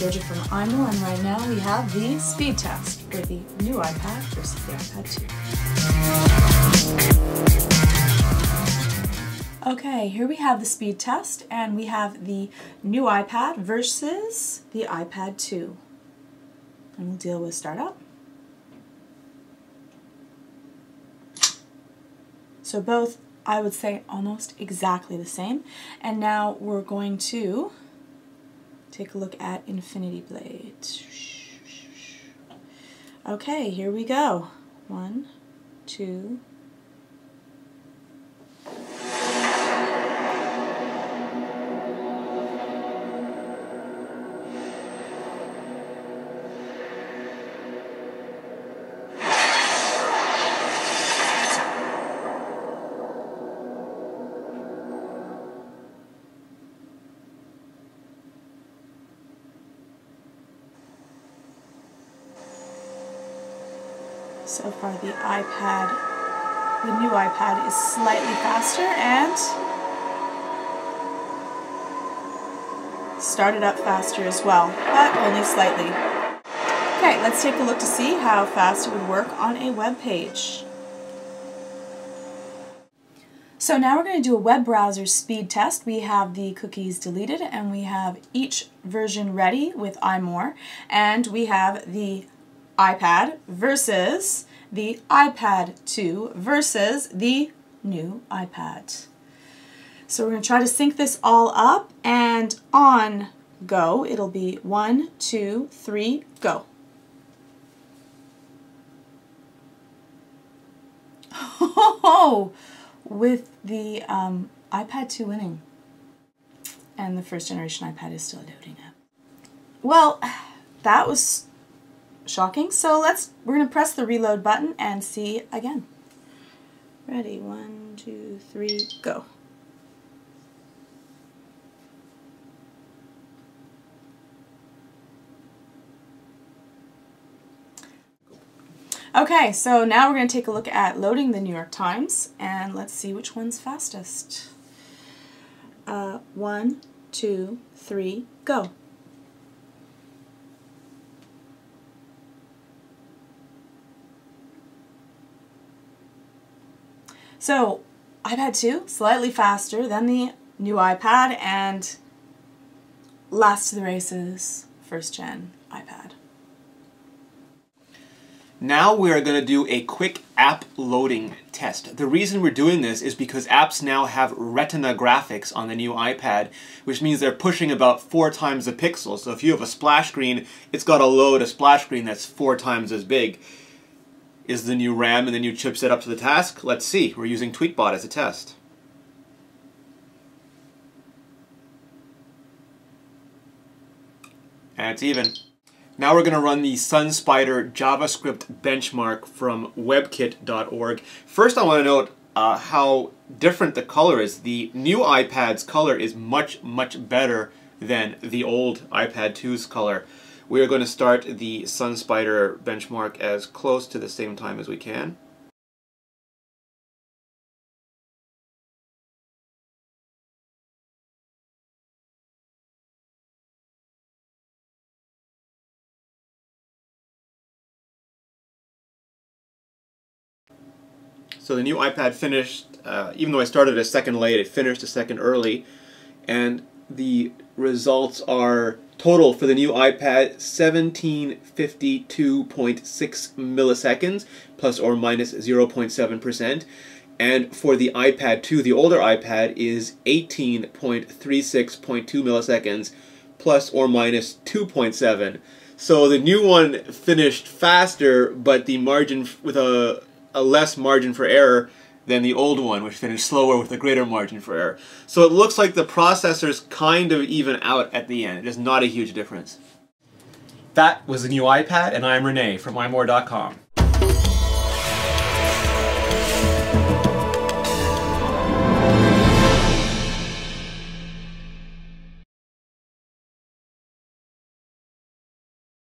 Georgia from iMore, and right now we have the speed test for the new iPad versus the iPad 2. Okay, here we have the speed test, and we have the new iPad versus the iPad 2. And we'll deal with startup. So both, I would say, almost exactly the same. And now we're going to take a look at Infinity Blade. Okay, here we go. 1, 2. So far the new iPad is slightly faster and started up faster as well, but only slightly. Okay, let's take a look to see how fast it would work on a web page. So now we're going to do a web browser speed test. We have the cookies deleted and we have each version ready with iMore, and we have the iPad versus the iPad 2 versus the new iPad. So we're going to try to sync this all up, and on go, it'll be 1, 2, 3, go. Oh, with the iPad 2 winning. And the first generation iPad is still loading up. Well, that was shocking. So we're going to press the reload button and see again. Ready, 1, 2, 3, go. Okay, so now we're going to take a look at loading the New York Times, and let's see which one's fastest. 1, 2, 3, go. So, iPad 2, slightly faster than the new iPad, and last to the races, first gen iPad. Now we are going to do a quick app loading test. The reason we're doing this is because apps now have Retina graphics on the new iPad, which means they're pushing about 4 times the pixels. So if you have a splash screen, it's got to load a splash screen that's 4 times as big. Is the new RAM and the new chipset up to the task? Let's see. We're using Tweetbot as a test. And it's even. Now we're going to run the SunSpider JavaScript benchmark from webkit.org. First I want to note how different the color is. The new iPad's color is much, much better than the old iPad 2's color. We are going to start the SunSpider benchmark as close to the same time as we can. So the new iPad finished, even though I started a second late, it finished a second early, and the results are total for the new iPad 1752.6 milliseconds, plus or minus 0.7%, and for the iPad 2, the older iPad, is 18.36.2 milliseconds, plus or minus 2.7. So the new one finished faster, but the margin with a less margin for error than the old one, which finished slower with a greater margin for error. So it looks like the processors kind of even out at the end. There's not a huge difference. That was the new iPad, and I'm Renee from iMore.com.